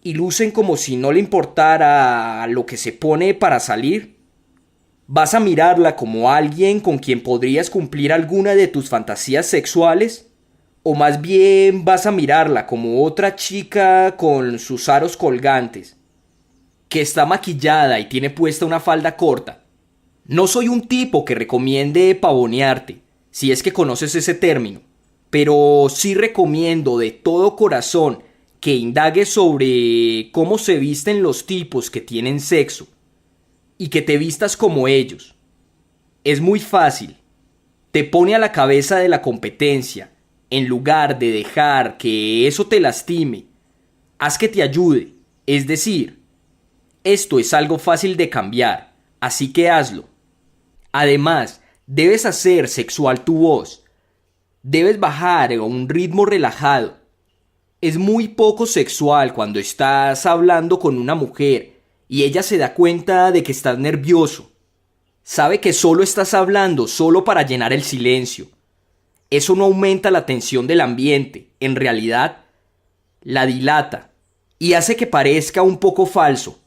y lucen como si no le importara lo que se pone para salir, ¿vas a mirarla como alguien con quien podrías cumplir alguna de tus fantasías sexuales? ¿O más bien vas a mirarla como otra chica con sus aros colgantes, que está maquillada y tiene puesta una falda corta? No soy un tipo que recomiende pavonearte, si es que conoces ese término, pero sí recomiendo de todo corazón que indagues sobre cómo se visten los tipos que tienen sexo y que te vistas como ellos. Es muy fácil. Te pone a la cabeza de la competencia en lugar de dejar que eso te lastime. Haz que te ayude. Es decir, esto es algo fácil de cambiar, así que hazlo. Además, debes hacer sexual tu voz. Debes bajar a un ritmo relajado. Es muy poco sexual cuando estás hablando con una mujer y ella se da cuenta de que estás nervioso. Sabe que solo estás hablando solo para llenar el silencio. Eso no aumenta la tensión del ambiente, en realidad la dilata y hace que parezca un poco falso.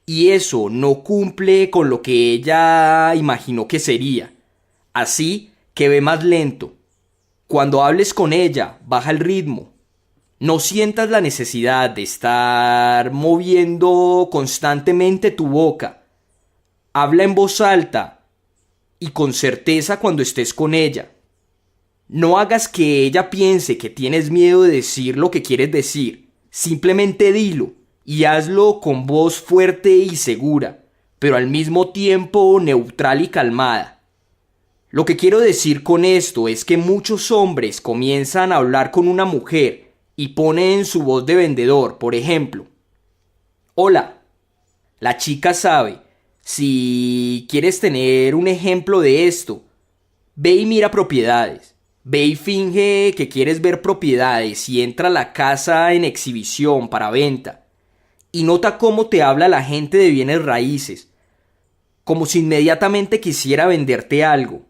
Y eso no cumple con lo que ella imaginó que sería. Así que ve más lento. Cuando hables con ella, baja el ritmo. No sientas la necesidad de estar moviendo constantemente tu boca. Habla en voz alta y con certeza cuando estés con ella. No hagas que ella piense que tienes miedo de decir lo que quieres decir. Simplemente dilo y hazlo con voz fuerte y segura, pero al mismo tiempo neutral y calmada. Lo que quiero decir con esto es que muchos hombres comienzan a hablar con una mujer y ponen su voz de vendedor, por ejemplo: hola. La chica sabe. Si quieres tener un ejemplo de esto, ve y mira propiedades. Ve y finge que quieres ver propiedades y entra a la casa en exhibición para venta. Y nota cómo te habla la gente de bienes raíces, como si inmediatamente quisiera venderte algo.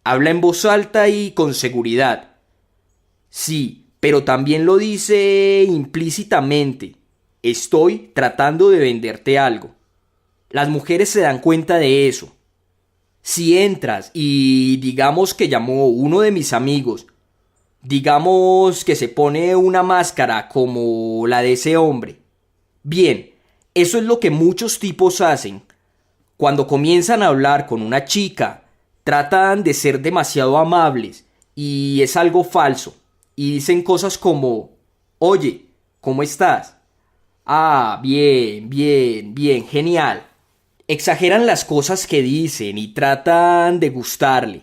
Habla en voz alta y con seguridad. Sí, pero también lo dice implícitamente: estoy tratando de venderte algo. Las mujeres se dan cuenta de eso. Si entras y digamos que llamó uno de mis amigos, digamos que se pone una máscara como la de ese hombre. Bien, eso es lo que muchos tipos hacen. Cuando comienzan a hablar con una chica, tratan de ser demasiado amables y es algo falso. Y dicen cosas como: oye, ¿Cómo estás? Ah, bien, bien, bien, genial. Exageran las cosas que dicen y tratan de gustarle.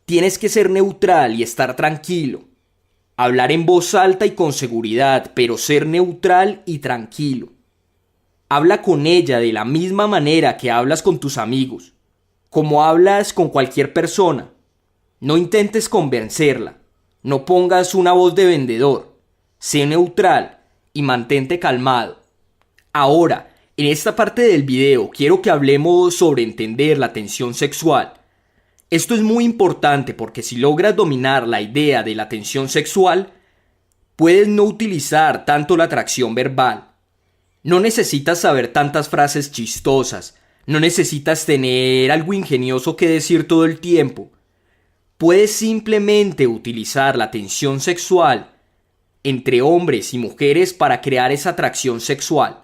Tienes que ser neutral y estar tranquilo. Hablar en voz alta y con seguridad, pero ser neutral y tranquilo. Habla con ella de la misma manera que hablas con tus amigos, como hablas con cualquier persona. No intentes convencerla. No pongas una voz de vendedor. Sé neutral y mantente calmado. Ahora, en esta parte del video quiero que hablemos sobre entender la tensión sexual. Esto es muy importante porque si logras dominar la idea de la tensión sexual, puedes no utilizar tanto la atracción verbal. No necesitas saber tantas frases chistosas, no necesitas tener algo ingenioso que decir todo el tiempo. Puedes simplemente utilizar la tensión sexual entre hombres y mujeres para crear esa atracción sexual.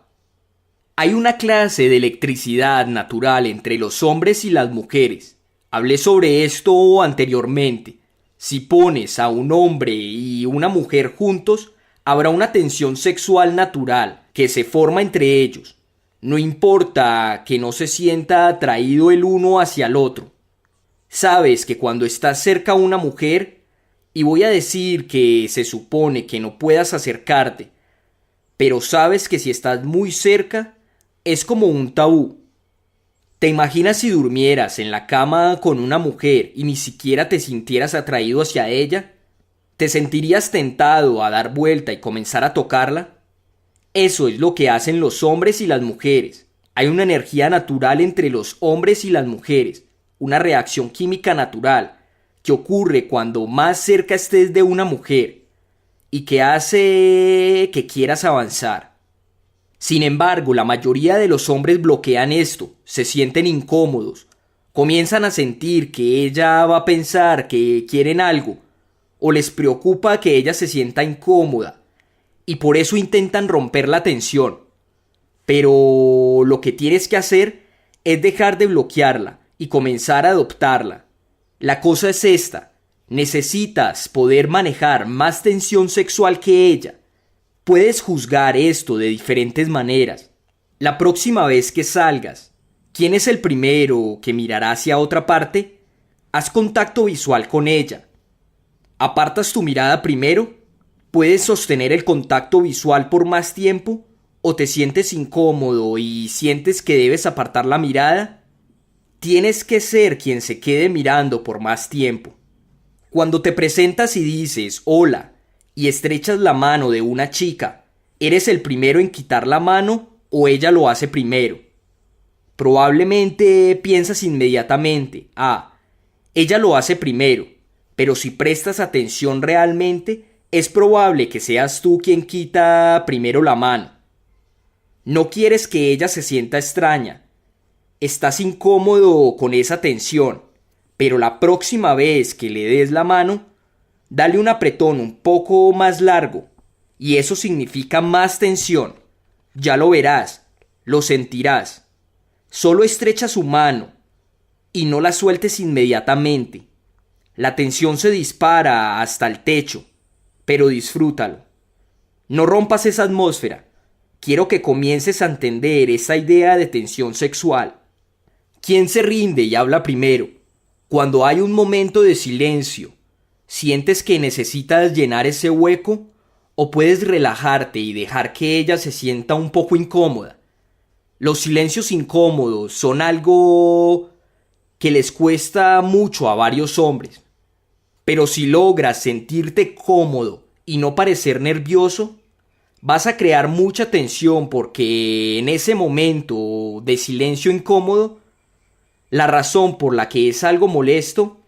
Hay una clase de electricidad natural entre los hombres y las mujeres. Hablé sobre esto anteriormente. Si pones a un hombre y una mujer juntos, habrá una tensión sexual natural que se forma entre ellos. No importa que no se sienta atraído el uno hacia el otro. Sabes que cuando estás cerca a una mujer, y voy a decir que se supone que no puedas acercarte, pero sabes que si estás muy cerca, es como un tabú. ¿Te imaginas si durmieras en la cama con una mujer y ni siquiera te sintieras atraído hacia ella? ¿Te sentirías tentado a dar vuelta y comenzar a tocarla? Eso es lo que hacen los hombres y las mujeres. Hay una energía natural entre los hombres y las mujeres, una reacción química natural que ocurre cuando más cerca estés de una mujer y que hace que quieras avanzar. Sin embargo, la mayoría de los hombres bloquean esto, se sienten incómodos, comienzan a sentir que ella va a pensar que quieren algo, o les preocupa que ella se sienta incómoda, y por eso intentan romper la tensión. Pero lo que tienes que hacer es dejar de bloquearla y comenzar a adoptarla. La cosa es esta: necesitas poder manejar más tensión sexual que ella. Puedes juzgar esto de diferentes maneras. La próxima vez que salgas, ¿quién es el primero que mirará hacia otra parte? Haz contacto visual con ella. ¿Apartas tu mirada primero? ¿Puedes sostener el contacto visual por más tiempo? ¿O te sientes incómodo y sientes que debes apartar la mirada? Tienes que ser quien se quede mirando por más tiempo. Cuando te presentas y dices hola y estrechas la mano de una chica, ¿eres el primero en quitar la mano o ella lo hace primero? Probablemente piensas inmediatamente, ella lo hace primero, pero si prestas atención realmente, es probable que seas tú quien quita primero la mano. No quieres que ella se sienta extraña. Estás incómodo con esa tensión, pero la próxima vez que le des la mano, dale un apretón un poco más largo, y eso significa más tensión. Ya lo verás, lo sentirás. Solo estrecha su mano y no la sueltes inmediatamente. La tensión se dispara hasta el techo, pero disfrútalo. No rompas esa atmósfera. Quiero que comiences a entender esa idea de tensión sexual. ¿Quién se rinde y habla primero? Cuando hay un momento de silencio, ¿sientes que necesitas llenar ese hueco? ¿O puedes relajarte y dejar que ella se sienta un poco incómoda? Los silencios incómodos son algo que les cuesta mucho a varios hombres. Pero si logras sentirte cómodo y no parecer nervioso, vas a crear mucha tensión porque en ese momento de silencio incómodo, la razón por la que es algo molesto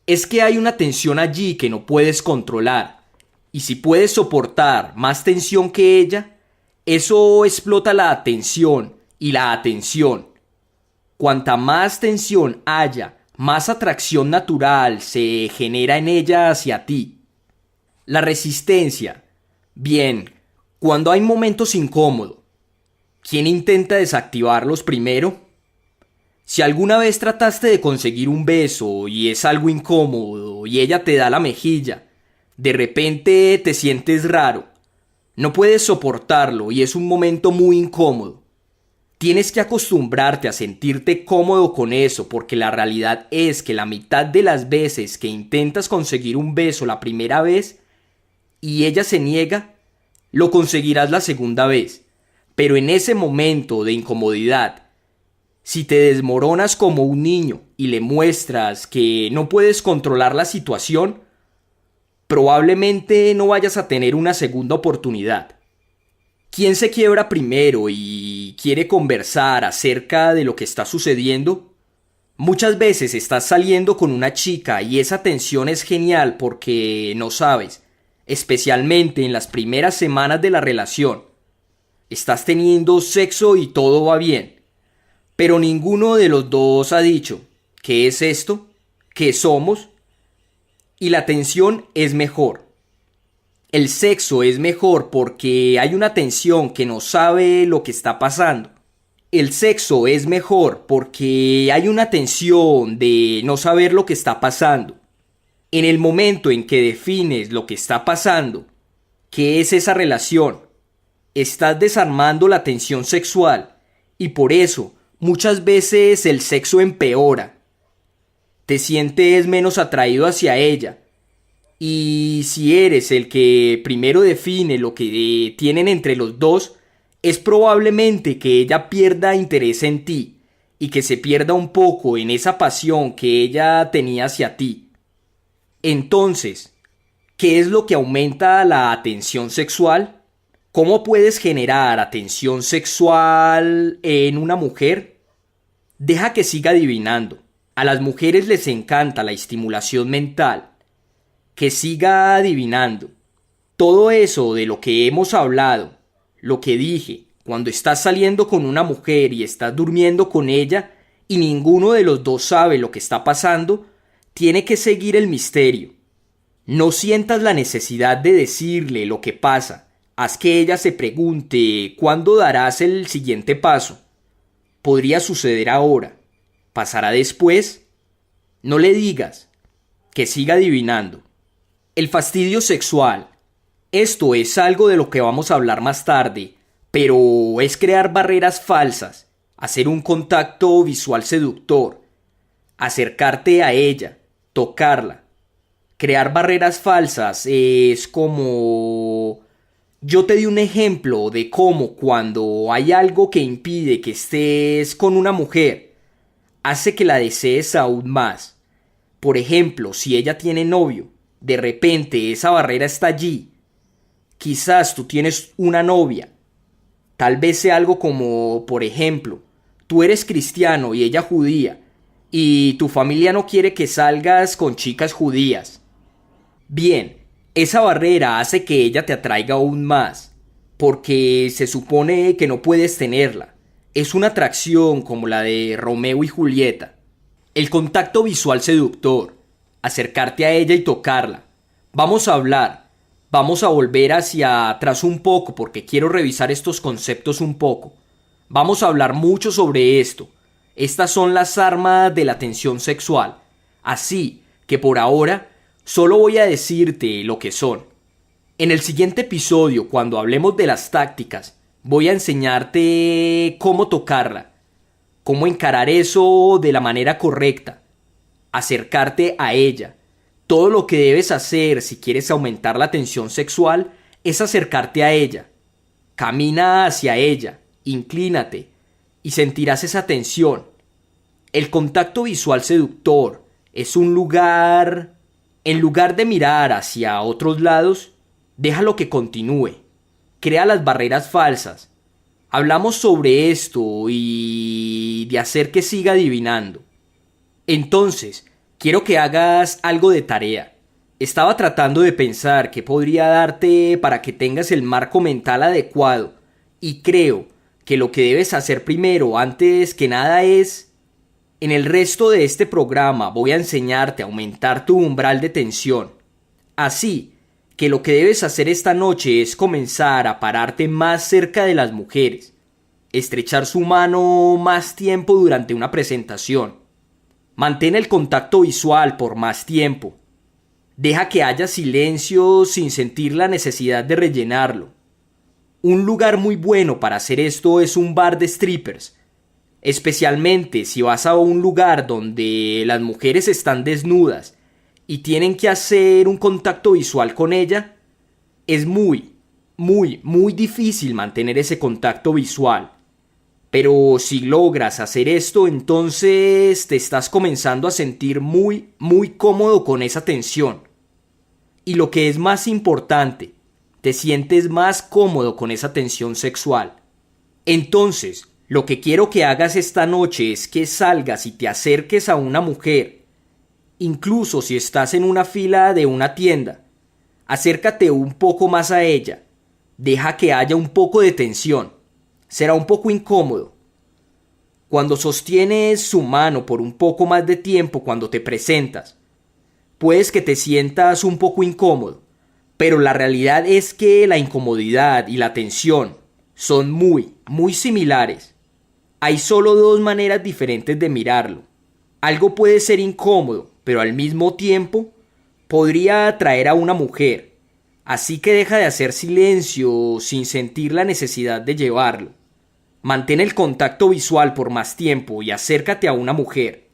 es que hay una tensión allí que no puedes controlar. Y si puedes soportar más tensión que ella, eso explota la atención y la atención. Cuanta más tensión haya, más atracción natural se genera en ella hacia ti. La resistencia. Bien, cuando hay momentos incómodos, ¿quién intenta desactivarlos primero? Si alguna vez trataste de conseguir un beso y es algo incómodo y ella te da la mejilla, de repente te sientes raro. No puedes soportarlo y es un momento muy incómodo. Tienes que acostumbrarte a sentirte cómodo con eso, porque la realidad es que la mitad de las veces que intentas conseguir un beso la primera vez y ella se niega, lo conseguirás la segunda vez. Pero en ese momento de incomodidad, si te desmoronas como un niño y le muestras que no puedes controlar la situación, probablemente no vayas a tener una segunda oportunidad. ¿Quién se quiebra primero y quiere conversar acerca de lo que está sucediendo? Muchas veces estás saliendo con una chica y esa tensión es genial porque no sabes, especialmente en las primeras semanas de la relación. Estás teniendo sexo y todo va bien, pero ninguno de los dos ha dicho, ¿qué es esto? ¿Qué somos? Y la tensión es mejor. El sexo es mejor porque hay una tensión que no sabe lo que está pasando. El sexo es mejor porque hay una tensión de no saber lo que está pasando. En el momento en que defines lo que está pasando, ¿qué es esa relación? Estás desarmando la tensión sexual y por eso muchas veces el sexo empeora. Te sientes menos atraído hacia ella. Y si eres el que primero define lo que tienen entre los dos, es probablemente que ella pierda interés en ti y que se pierda un poco en esa pasión que ella tenía hacia ti. Entonces, ¿qué es lo que aumenta la atención sexual? ¿Cómo puedes generar atención sexual en una mujer? Deja que siga adivinando. A las mujeres les encanta la estimulación mental. Que siga adivinando. Todo eso de lo que hemos hablado, lo que dije, cuando estás saliendo con una mujer y estás durmiendo con ella y ninguno de los dos sabe lo que está pasando, tiene que seguir el misterio. No sientas la necesidad de decirle lo que pasa. Haz que ella se pregunte cuándo darás el siguiente paso. Podría suceder ahora. ¿Pasará después? No le digas. Que siga adivinando. El fastidio sexual. Esto es algo de lo que vamos a hablar más tarde, pero es crear barreras falsas, hacer un contacto visual seductor, acercarte a ella, tocarla. Crear barreras falsas es como... Yo te di un ejemplo de cómo cuando hay algo que impide que estés con una mujer, hace que la desees aún más. Por ejemplo, si ella tiene novio, de repente esa barrera está allí. Quizás tú tienes una novia. Tal vez sea algo como, por ejemplo, tú eres cristiano y ella judía, y tu familia no quiere que salgas con chicas judías. Bien, esa barrera hace que ella te atraiga aún más, porque se supone que no puedes tenerla. Es una atracción como la de Romeo y Julieta. El contacto visual seductor. Acercarte a ella y tocarla. Vamos a hablar. Vamos a volver hacia atrás un poco porque quiero revisar estos conceptos un poco. Vamos a hablar mucho sobre esto. Estas son las armas de la tensión sexual. Así que por ahora solo voy a decirte lo que son. En el siguiente episodio, cuando hablemos de las tácticas, voy a enseñarte cómo tocarla, cómo encarar eso de la manera correcta, acercarte a ella. Todo lo que debes hacer si quieres aumentar la tensión sexual es acercarte a ella. Camina hacia ella, inclínate y sentirás esa tensión. El contacto visual seductor es un lugar... En lugar de mirar hacia otros lados, déjalo que continúe. Crea las barreras falsas. Hablamos sobre esto y de hacer que siga adivinando. Entonces, quiero que hagas algo de tarea. Estaba tratando de pensar qué podría darte para que tengas el marco mental adecuado y creo que lo que debes hacer primero, antes que nada, es... En el resto de este programa voy a enseñarte a aumentar tu umbral de tensión. Así que lo que debes hacer esta noche es comenzar a pararte más cerca de las mujeres, estrechar su mano más tiempo durante una presentación. Mantén el contacto visual por más tiempo. Deja que haya silencio sin sentir la necesidad de rellenarlo. Un lugar muy bueno para hacer esto es un bar de strippers, especialmente si vas a un lugar donde las mujeres están desnudas y tienen que hacer un contacto visual con ella. Es muy difícil mantener ese contacto visual. Pero si logras hacer esto, entonces te estás comenzando a sentir muy cómodo con esa tensión. Y lo que es más importante, te sientes más cómodo con esa tensión sexual. Entonces, lo que quiero que hagas esta noche es que salgas y te acerques a una mujer. Incluso si estás en una fila de una tienda, acércate un poco más a ella. Deja que haya un poco de tensión. Será un poco incómodo. Cuando sostienes su mano por un poco más de tiempo cuando te presentas, puedes que te sientas un poco incómodo, pero la realidad es que la incomodidad y la tensión son muy similares. Hay solo dos maneras diferentes de mirarlo. Algo puede ser incómodo, pero al mismo tiempo podría atraer a una mujer. Así que deja de hacer silencio sin sentir la necesidad de llevarlo. Mantén el contacto visual por más tiempo y acércate a una mujer.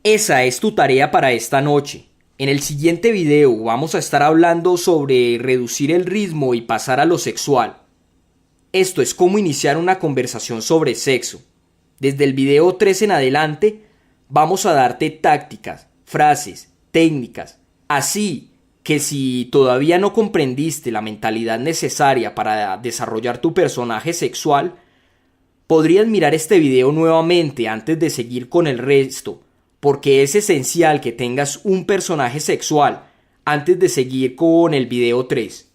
Esa es tu tarea para esta noche. En el siguiente video vamos a estar hablando sobre reducir el ritmo y pasar a lo sexual. Esto es cómo iniciar una conversación sobre sexo. Desde el video 3 en adelante vamos a darte tácticas, frases, técnicas. Así que si todavía no comprendiste la mentalidad necesaria para desarrollar tu personaje sexual, podrías mirar este video nuevamente antes de seguir con el resto, porque es esencial que tengas un personaje sexual antes de seguir con el video 3.